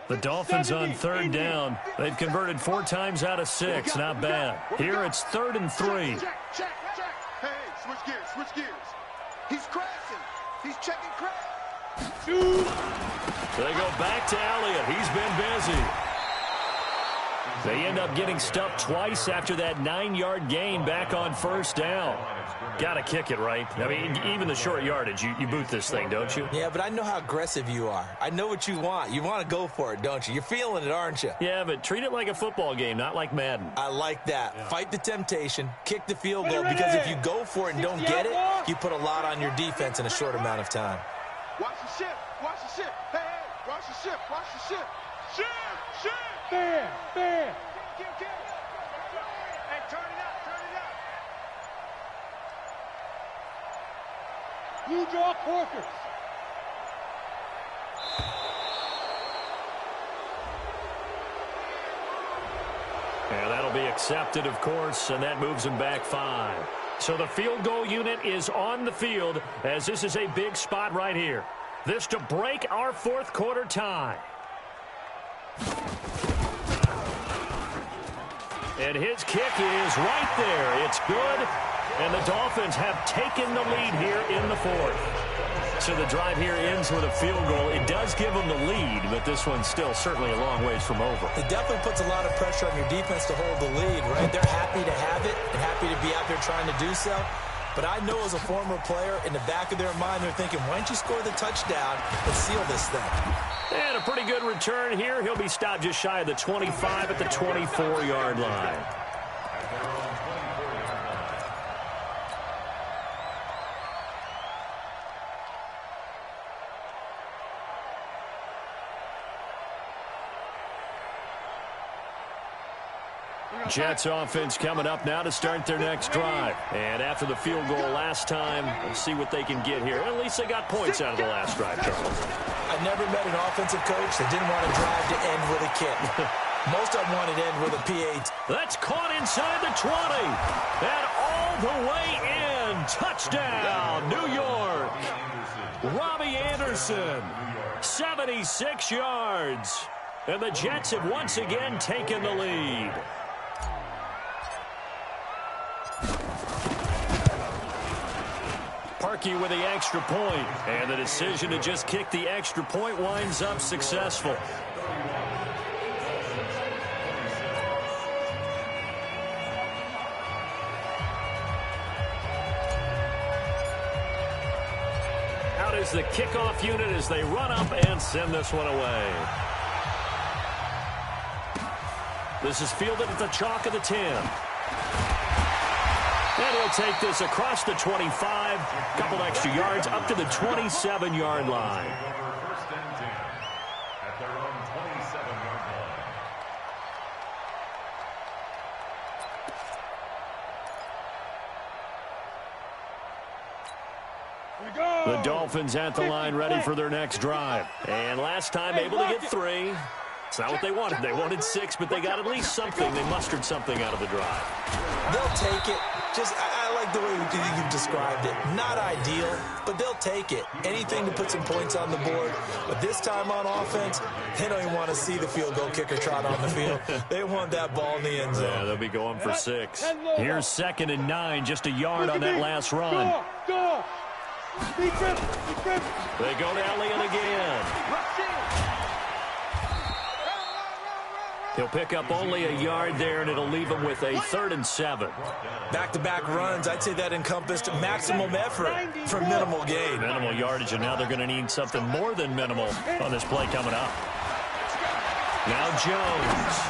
The Dolphins on 3rd down. They've converted 4 times out of 6. Not bad. Here it's 3rd and 3. Check. Hey, switch gears. He's crashing. He's checking crash. They go back to Elliott. He's been busy. They end up getting stuffed twice after that 9-yard gain back on 1st down. Got to kick it, right? I mean, even the short yardage, you boot this thing, don't you? Yeah, but I know how aggressive you are. I know what you want. You want to go for it, don't you? You're feeling it, aren't you? Yeah, but treat it like a football game, not like Madden. I like that. Yeah. Fight the temptation, kick the field goal, because if you go for it and don't get it, you put a lot on your defense in a short amount of time. Watch the ship. Hey, watch the ship. Ship. Fair. Hey, turn it up. You draw corkers. And that'll be accepted, of course, and that moves him back 5. So the field goal unit is on the field, as this is a big spot right here. This to break our 4th quarter tie. And his kick is right there. It's good. And the Dolphins have taken the lead here in the 4th. So the drive here ends with a field goal. It does give them the lead, but this one's still certainly a long ways from over. It definitely puts a lot of pressure on your defense to hold the lead, right? They're happy to have it and happy to be out there trying to do so. But I know as a former player, in the back of their mind, they're thinking, why don't you score the touchdown and seal this thing? And a pretty good return here. He'll be stopped just shy of the 25 at the 24-yard line. Jets offense coming up now to start their next drive. And after the field goal last time, we'll see what they can get here. At least they got points out of the last drive, Charles. I never met an offensive coach that didn't want a drive to end with a kick. Most of them wanted to end with a PAT. That's caught inside the 20. And all the way in. Touchdown, New York. Robbie Anderson, 76 yards. And the Jets have once again taken the lead. Parkey with the extra point, and the decision to just kick the extra point winds up successful. Out is the kickoff unit as they run up and send this one away. This is fielded at the chalk of the 10. And he'll take this across the 25, couple extra yards up to the 27-yard line. First and 10 at their own 27-yard line. The Dolphins at the line ready for their next drive. And last time able to get 3. It's not what they wanted. They wanted 6, but they got at least something. They mustered something out of the drive. They'll take it. I like the way you described it. Not ideal, but they'll take it. Anything to put some points on the board. But this time on offense, they don't even want to see the field goal kicker trot on the field. They want that ball in the end zone. Yeah, they'll be going for 6. Here's 2nd and 9, just a yard on that last run. They go to Elliott again. He'll pick up only a yard there, and it'll leave him with a 3rd and 7. Back-to-back runs, I'd say that encompassed maximum effort for minimal gain. Minimal yardage, and now they're going to need something more than minimal on this play coming up. Now Jones.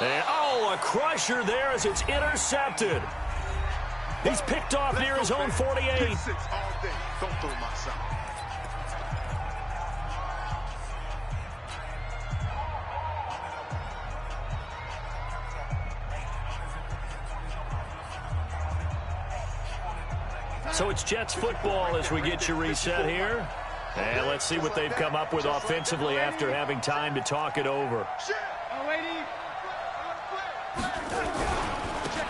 And, a crusher there as it's intercepted. He's picked off near his own 48. So it's Jets football as we get you reset here. And let's see what they've come up with offensively after having time to talk it over.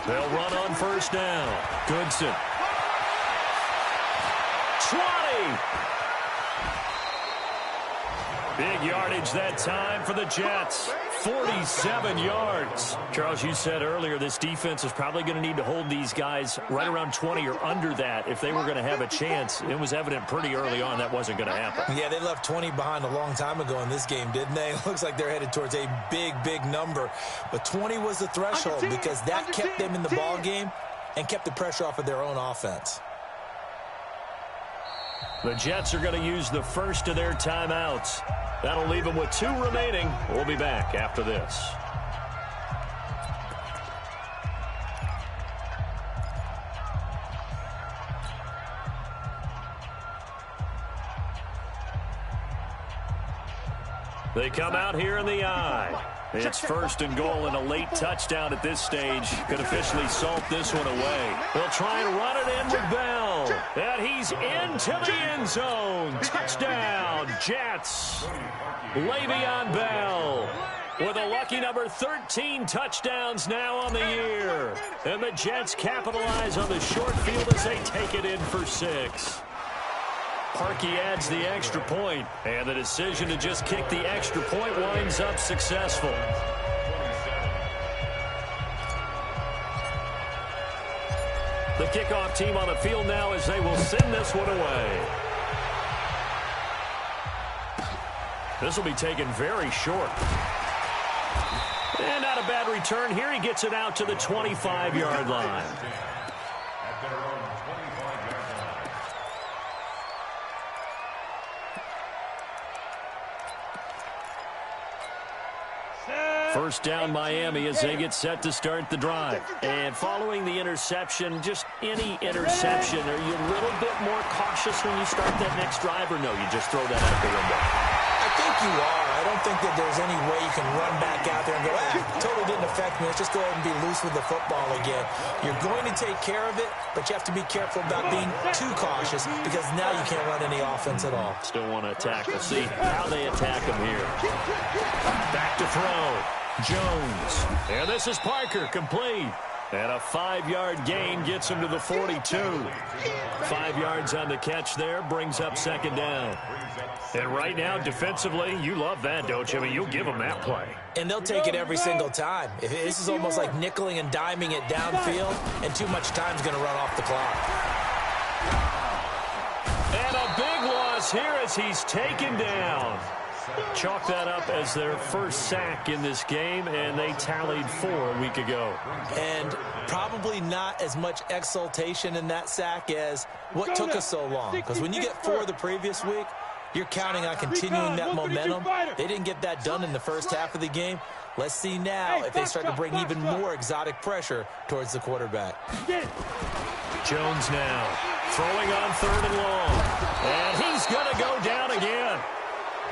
They'll run on first down. Goodson. 20. Big yardage that time for the Jets. 47 yards. Charles, you said earlier this defense is probably going to need to hold these guys right around 20 or under that if they were going to have a chance. It was evident pretty early on that wasn't going to happen. Yeah, they left 20 behind a long time ago in this game, didn't they? It looks like they're headed towards a big, big number. But 20 was the threshold because that kept them in the ball game and kept the pressure off of their own offense. The Jets are going to use the first of their timeouts. That'll leave them with 2 remaining. We'll be back after this. They come out here in the eye. It's 1st and goal, and a late touchdown at this stage could officially salt this one away. They'll try and run it in with Bell. And he's into the end zone. Touchdown, Jets. Le'Veon Bell with a lucky number 13 touchdowns now on the year. And the Jets capitalize on the short field as they take it in for 6. Parkey adds the extra point, and the decision to just kick the extra point winds up successful. The kickoff team on the field now as they will send this one away. This will be taken very short. And not a bad return here. He gets it out to the 25-yard line. At their own 25-yard line. First down Miami as they get set to start the drive. And following the interception, just any interception, are you a little bit more cautious when you start that next drive, or no, you just throw that out the window? I think you are. I don't think that there's any way you can run back out there and go, totally didn't affect me. Let's just go ahead and be loose with the football again. You're going to take care of it, but you have to be careful about being too cautious because now you can't run any offense at all. Still want to attack. We'll see how they attack him here. Back to throw. Jones. And this is Parker, complete. And a 5-yard gain gets him to the 42. 5 yards on the catch there, brings up second down. And right now, defensively, you love that, don't you? I mean, you'll give them that play. And they'll take it every single time. This is almost like nickeling and diming it downfield, and too much time's going to run off the clock. And a big loss here as he's taken down. Chalk that up as their first sack in this game, and they tallied 4 a week ago. And probably not as much exultation in that sack as what took us so long. Because when you get 4 the previous week, you're counting on continuing that momentum. They didn't get that done in the first half of the game. Let's see now if they start to bring even more exotic pressure towards the quarterback. Jones now throwing on 3rd and long. And he's going to go down again.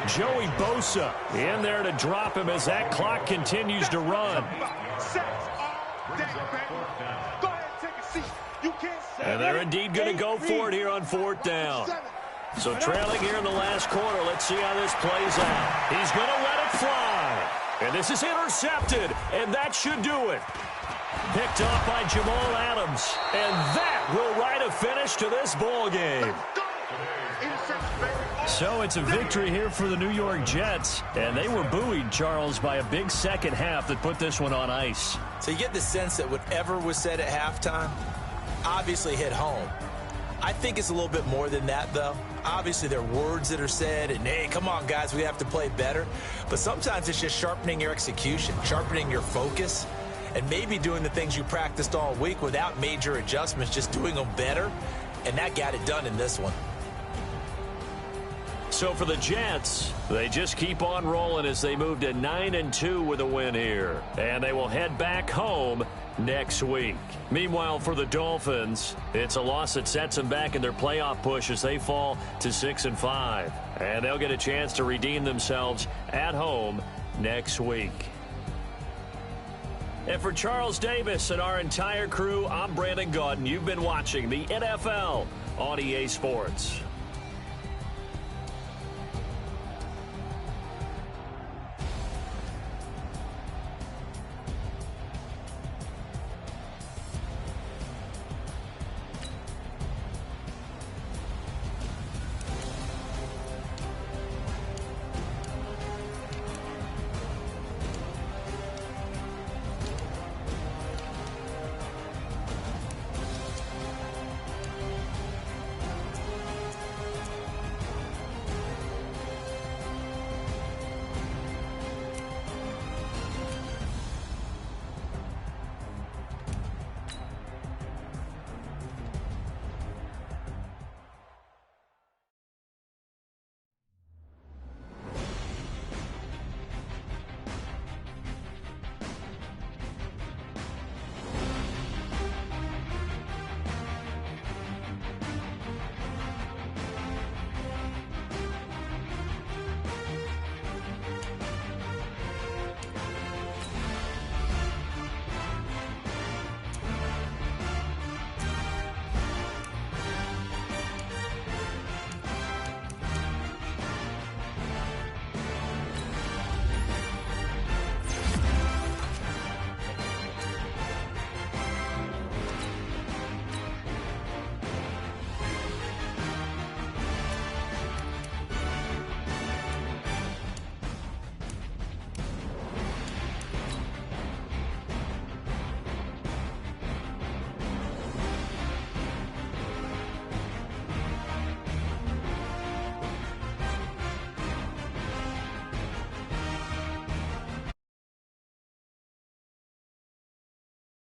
Joey Bosa in there to drop him as that clock continues to run. And they're indeed going to go for it here on 4th down. So trailing here in the last quarter, let's see how this plays out. He's going to let it fly. And this is intercepted, and that should do it. Picked off by Jamal Adams. And that will write a finish to this ball game. So it's a victory here for the New York Jets, and they were buoyed, Charles, by a big second half that put this one on ice. So you get the sense that whatever was said at halftime obviously hit home. I think it's a little bit more than that, though. Obviously, there are words that are said, and, hey, come on, guys, we have to play better. But sometimes it's just sharpening your execution, sharpening your focus, and maybe doing the things you practiced all week without major adjustments, just doing them better, and that got it done in this one. So for the Jets, they just keep on rolling as they move to 9-2 with a win here. And they will head back home next week. Meanwhile, for the Dolphins, it's a loss that sets them back in their playoff push as they fall to 6-5. And they'll get a chance to redeem themselves at home next week. And for Charles Davis and our entire crew, I'm Brandon Gaudin. You've been watching the NFL on EA Sports.